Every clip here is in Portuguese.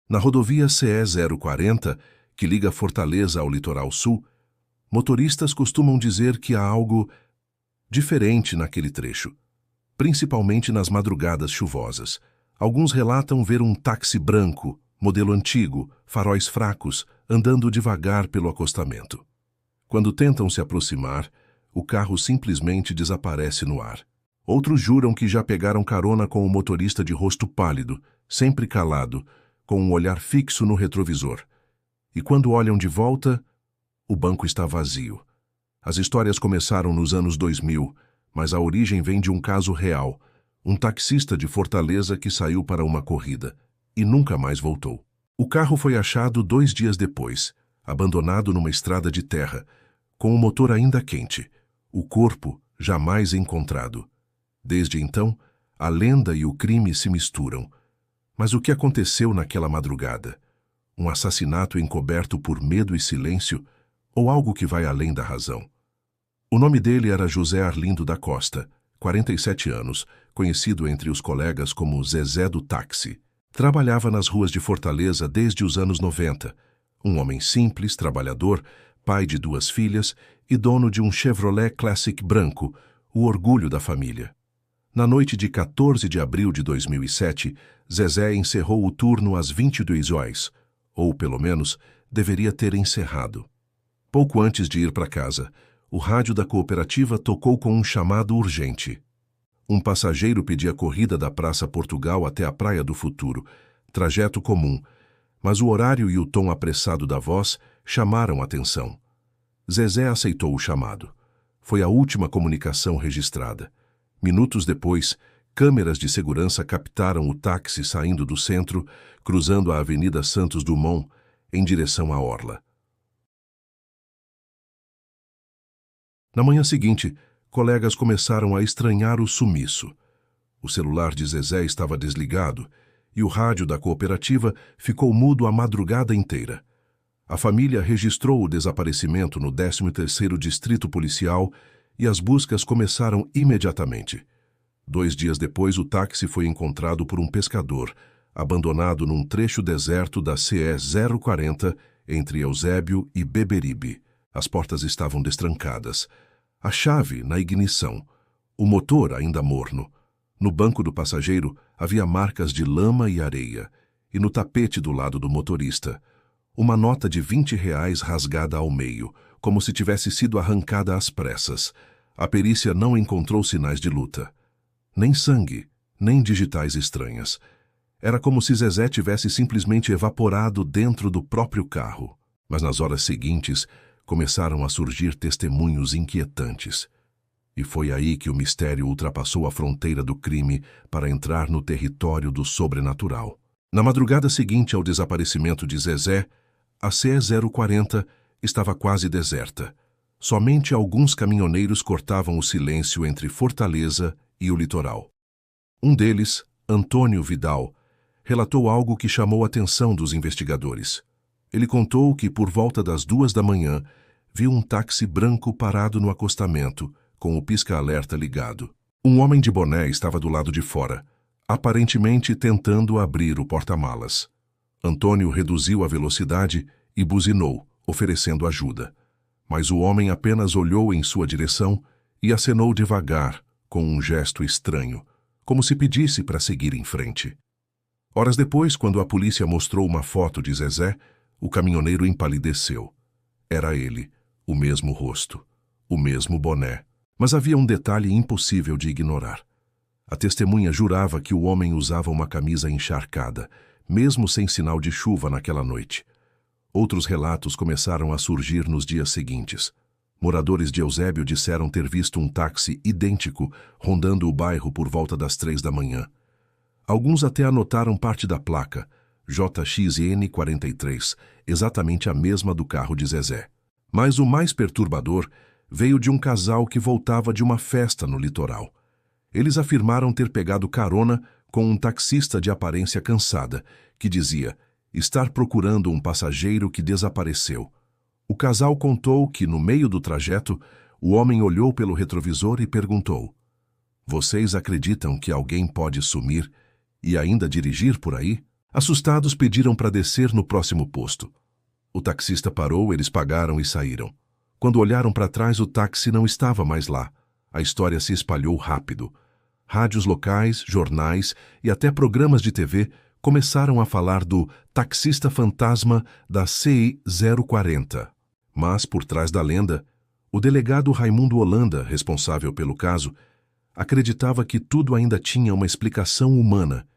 Na rodovia CE-040, que liga Fortaleza ao litoral sul, motoristas costumam dizer que há algo diferente naquele trecho, principalmente nas madrugadas chuvosas. Alguns relatam ver um táxi branco, modelo antigo, faróis fracos, andando devagar pelo acostamento. Quando tentam se aproximar, o carro simplesmente desaparece no ar. Outros juram que já pegaram carona com o motorista de rosto pálido, sempre calado, com um olhar fixo no retrovisor. E quando olham de volta, o banco está vazio. As histórias começaram nos anos 2000, mas a origem vem de um caso real. Um taxista de Fortaleza que saiu para uma corrida e nunca mais voltou. O carro foi achado 2 dias depois, abandonado numa estrada de terra, com o motor ainda quente, o corpo jamais encontrado. Desde então, a lenda e o crime se misturam. Mas o que aconteceu naquela madrugada? Um assassinato encoberto por medo e silêncio, ou algo que vai além da razão? O nome dele era José Arlindo da Costa, 47 anos, conhecido entre os colegas como Zezé do Táxi. Trabalhava nas ruas de Fortaleza desde os anos 90. Um homem simples, trabalhador, pai de 2 filhas e dono de um Chevrolet Classic branco, o orgulho da família. Na noite de 14 de abril de 2007, Zezé encerrou o turno às 22 horas, ou pelo menos deveria ter encerrado. Pouco antes de ir para casa, o rádio da cooperativa tocou com um chamado urgente. Um passageiro pedia corrida da Praça Portugal até a Praia do Futuro, trajeto comum, mas o horário e o tom apressado da voz chamaram a atenção. Zezé aceitou o chamado. Foi a última comunicação registrada. Minutos depois, câmeras de segurança captaram o táxi saindo do centro, cruzando a Avenida Santos Dumont, em direção à orla. Na manhã seguinte, colegas começaram a estranhar o sumiço. O celular de Zezé estava desligado e o rádio da cooperativa ficou mudo a madrugada inteira. A família registrou o desaparecimento no 13º Distrito Policial e as buscas começaram imediatamente. 2 dias depois, o táxi foi encontrado por um pescador, abandonado num trecho deserto da CE-040 entre Eusébio e Beberibe. As portas estavam destrancadas. A chave na ignição. O motor ainda morno. No banco do passageiro havia marcas de lama e areia. E no tapete do lado do motorista, uma nota de R$ 20 rasgada ao meio, como se tivesse sido arrancada às pressas. A perícia não encontrou sinais de luta. Nem sangue, nem digitais estranhas. Era como se Zezé tivesse simplesmente evaporado dentro do próprio carro. Mas nas horas seguintes, começaram a surgir testemunhos inquietantes. E foi aí que o mistério ultrapassou a fronteira do crime para entrar no território do sobrenatural. Na madrugada seguinte ao desaparecimento de Zezé, a CE-040 estava quase deserta. Somente alguns caminhoneiros cortavam o silêncio entre Fortaleza e o litoral. Um deles, Antônio Vidal, relatou algo que chamou a atenção dos investigadores. Ele contou que, por volta das 2 da manhã, viu um táxi branco parado no acostamento, com o pisca-alerta ligado. Um homem de boné estava do lado de fora, aparentemente tentando abrir o porta-malas. Antônio reduziu a velocidade e buzinou, oferecendo ajuda. Mas o homem apenas olhou em sua direção e acenou devagar, com um gesto estranho, como se pedisse para seguir em frente. Horas depois, quando a polícia mostrou uma foto de Zezé, o caminhoneiro empalideceu. Era ele, o mesmo rosto, o mesmo boné. Mas havia um detalhe impossível de ignorar. A testemunha jurava que o homem usava uma camisa encharcada, mesmo sem sinal de chuva naquela noite. Outros relatos começaram a surgir nos dias seguintes. Moradores de Eusébio disseram ter visto um táxi idêntico rondando o bairro por volta das 3 da manhã. Alguns até anotaram parte da placa, JXN43, exatamente a mesma do carro de Zezé. Mas o mais perturbador veio de um casal que voltava de uma festa no litoral. Eles afirmaram ter pegado carona com um taxista de aparência cansada, que dizia estar procurando um passageiro que desapareceu. O casal contou que, no meio do trajeto, o homem olhou pelo retrovisor e perguntou: "Vocês acreditam que alguém pode sumir e ainda dirigir por aí?" Assustados, pediram para descer no próximo posto. O taxista parou, eles pagaram e saíram. Quando olharam para trás, o táxi não estava mais lá. A história se espalhou rápido. Rádios locais, jornais e até programas de TV começaram a falar do taxista fantasma da CI 040. Mas, por trás da lenda, o delegado Raimundo Holanda, responsável pelo caso, acreditava que tudo ainda tinha uma explicação humana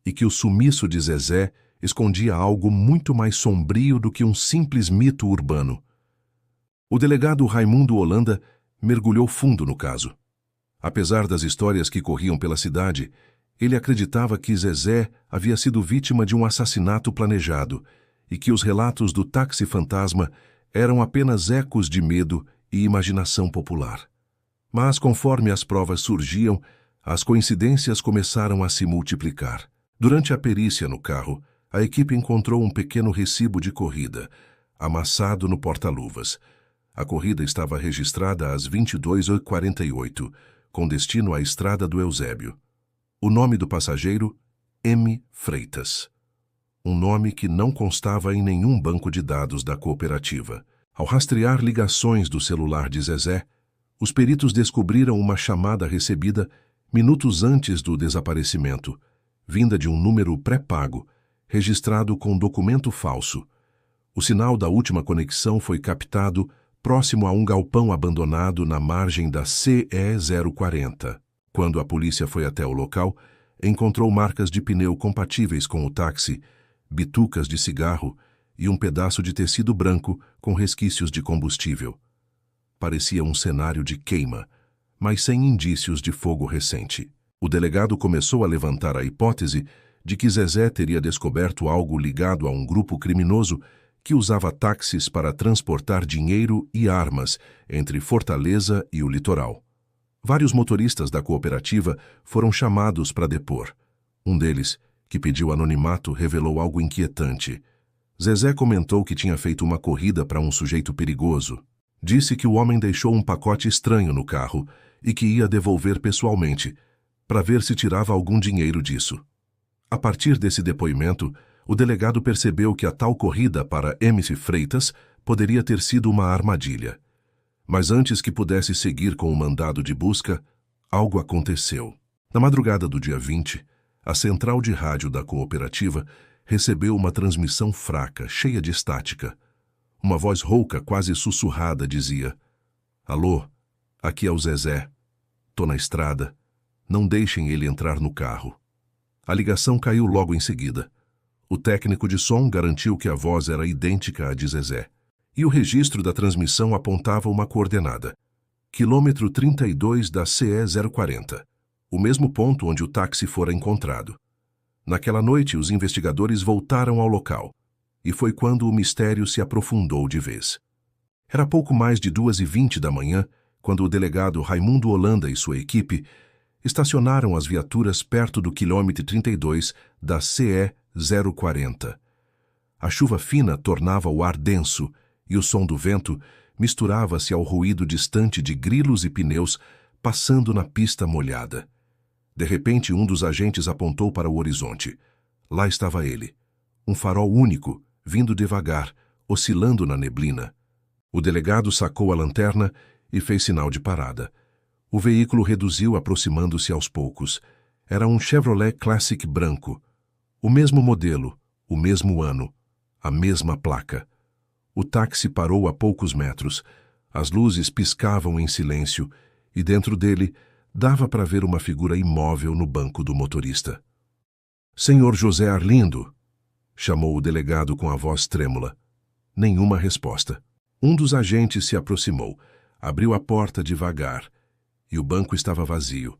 e que o sumiço de Zezé escondia algo muito mais sombrio do que um simples mito urbano. O delegado Raimundo Holanda mergulhou fundo no caso. Apesar das histórias que corriam pela cidade, ele acreditava que Zezé havia sido vítima de um assassinato planejado e que os relatos do táxi fantasma eram apenas ecos de medo e imaginação popular. Mas, conforme as provas surgiam, as coincidências começaram a se multiplicar. Durante a perícia no carro, a equipe encontrou um pequeno recibo de corrida, amassado no porta-luvas. A corrida estava registrada às 22h48, com destino à Estrada do Eusébio. O nome do passageiro, M. Freitas. Um nome que não constava em nenhum banco de dados da cooperativa. Ao rastrear ligações do celular de Zezé, os peritos descobriram uma chamada recebida minutos antes do desaparecimento, vinda de um número pré-pago, registrado com documento falso. O sinal da última conexão foi captado próximo a um galpão abandonado na margem da CE 040. Quando a polícia foi até o local, encontrou marcas de pneu compatíveis com o táxi, bitucas de cigarro e um pedaço de tecido branco com resquícios de combustível. Parecia um cenário de queima, mas sem indícios de fogo recente. O delegado começou a levantar a hipótese de que Zezé teria descoberto algo ligado a um grupo criminoso que usava táxis para transportar dinheiro e armas entre Fortaleza e o litoral. Vários motoristas da cooperativa foram chamados para depor. Um deles, que pediu anonimato, revelou algo inquietante. Zezé comentou que tinha feito uma corrida para um sujeito perigoso. Disse que o homem deixou um pacote estranho no carro e que ia devolver pessoalmente, para ver se tirava algum dinheiro disso. A partir desse depoimento, o delegado percebeu que a tal corrida para MC Freitas poderia ter sido uma armadilha. Mas antes que pudesse seguir com o mandado de busca, algo aconteceu. Na madrugada do dia 20, a central de rádio da cooperativa recebeu uma transmissão fraca, cheia de estática. Uma voz rouca, quase sussurrada, dizia: "Alô, aqui é o Zezé. Tô na estrada. Não deixem ele entrar no carro." A ligação caiu logo em seguida. O técnico de som garantiu que a voz era idêntica à de Zezé. E o registro da transmissão apontava uma coordenada: quilômetro 32 da CE 040, o mesmo ponto onde o táxi fora encontrado. Naquela noite, os investigadores voltaram ao local, e foi quando o mistério se aprofundou de vez. Era pouco mais de 2h20 da manhã, quando o delegado Raimundo Holanda e sua equipe estacionaram as viaturas perto do quilômetro 32 da CE 040. A chuva fina tornava o ar denso e o som do vento misturava-se ao ruído distante de grilos e pneus passando na pista molhada. De repente, um dos agentes apontou para o horizonte. Lá estava ele, um farol único, vindo devagar, oscilando na neblina. O delegado sacou a lanterna e fez sinal de parada. O veículo reduziu, aproximando-se aos poucos. Era um Chevrolet Classic branco. O mesmo modelo, o mesmo ano, a mesma placa. O táxi parou a poucos metros. As luzes piscavam em silêncio e dentro dele dava para ver uma figura imóvel no banco do motorista. "Senhor José Arlindo", chamou o delegado com a voz trêmula. Nenhuma resposta. Um dos agentes se aproximou, abriu a porta devagar, e o banco estava vazio.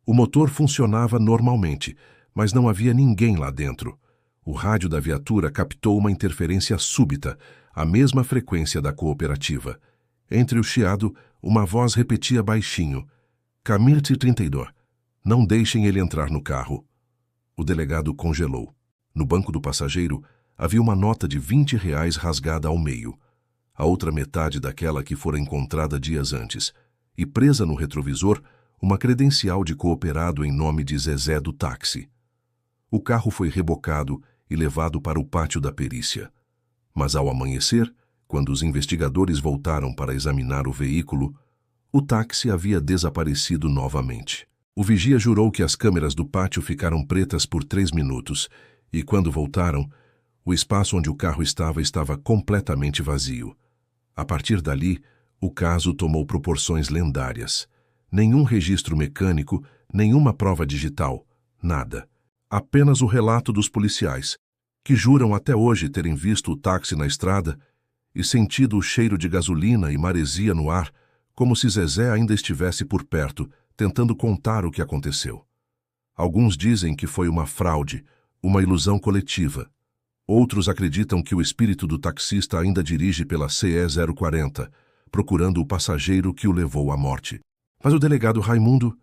O motor funcionava normalmente, mas não havia ninguém lá dentro. O rádio da viatura captou uma interferência súbita, a mesma frequência da cooperativa. Entre o chiado, uma voz repetia baixinho: "Camille 32, não deixem ele entrar no carro." O delegado congelou. No banco do passageiro havia uma nota de R$ 20 rasgada ao meio, a outra metade daquela que fora encontrada dias antes, e presa no retrovisor, uma credencial de cooperado em nome de Zezé do táxi. O carro foi rebocado e levado para o pátio da perícia. Mas ao amanhecer, quando os investigadores voltaram para examinar o veículo, o táxi havia desaparecido novamente. O vigia jurou que as câmeras do pátio ficaram pretas por 3 minutos e, quando voltaram, o espaço onde o carro estava completamente vazio. A partir dali, o caso tomou proporções lendárias. Nenhum registro mecânico, nenhuma prova digital, nada. Apenas o relato dos policiais, que juram até hoje terem visto o táxi na estrada e sentido o cheiro de gasolina e maresia no ar, como se Zezé ainda estivesse por perto, tentando contar o que aconteceu. Alguns dizem que foi uma fraude, uma ilusão coletiva. Outros acreditam que o espírito do taxista ainda dirige pela CE 040, procurando o passageiro que o levou à morte. Mas o delegado Raimundo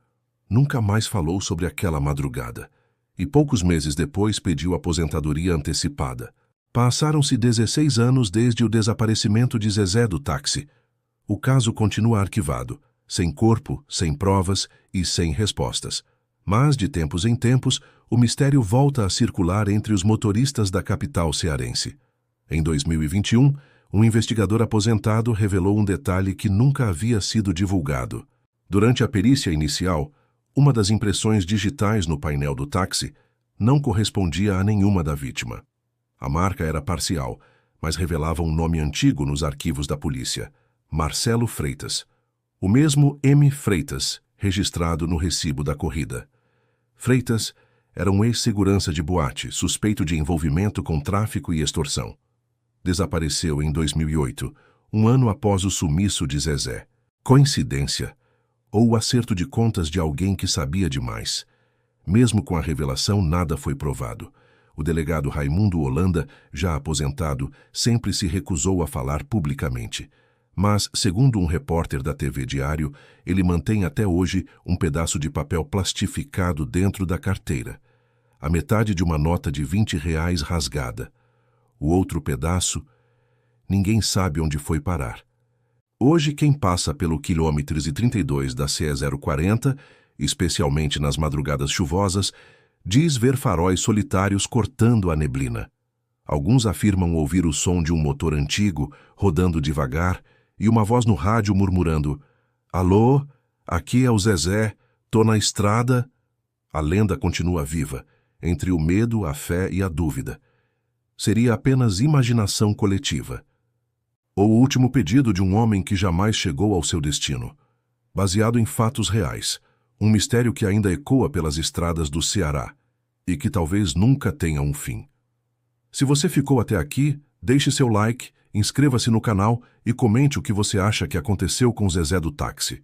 nunca mais falou sobre aquela madrugada e poucos meses depois pediu aposentadoria antecipada. Passaram-se 16 anos desde o desaparecimento de Zezé do táxi. O caso continua arquivado, sem corpo, sem provas e sem respostas. Mas, de tempos em tempos, o mistério volta a circular entre os motoristas da capital cearense. Em 2021, um investigador aposentado revelou um detalhe que nunca havia sido divulgado. Durante a perícia inicial, uma das impressões digitais no painel do táxi não correspondia a nenhuma da vítima. A marca era parcial, mas revelava um nome antigo nos arquivos da polícia: Marcelo Freitas. O mesmo M. Freitas, registrado no recibo da corrida. Freitas era um ex-segurança de boate, suspeito de envolvimento com tráfico e extorsão. Desapareceu em 2008, um ano após o sumiço de Zezé. Coincidência? Ou o acerto de contas de alguém que sabia demais? Mesmo com a revelação, nada foi provado. O delegado Raimundo Holanda, já aposentado, sempre se recusou a falar publicamente. Mas, segundo um repórter da TV Diário, ele mantém até hoje um pedaço de papel plastificado dentro da carteira. A metade de uma nota de R$ 20 rasgada. O outro pedaço, ninguém sabe onde foi parar. Hoje, quem passa pelo quilômetro 32 da CE 040, especialmente nas madrugadas chuvosas, diz ver faróis solitários cortando a neblina. Alguns afirmam ouvir o som de um motor antigo, rodando devagar, e uma voz no rádio murmurando: "Alô, aqui é o Zezé, tô na estrada." A lenda continua viva, entre o medo, a fé e a dúvida. Seria apenas imaginação coletiva. Ou o último pedido de um homem que jamais chegou ao seu destino. Baseado em fatos reais, um mistério que ainda ecoa pelas estradas do Ceará e que talvez nunca tenha um fim. Se você ficou até aqui, deixe seu like, inscreva-se no canal e comente o que você acha que aconteceu com Zezé do táxi.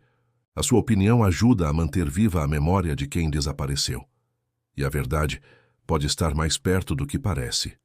A sua opinião ajuda a manter viva a memória de quem desapareceu. E a verdade pode estar mais perto do que parece.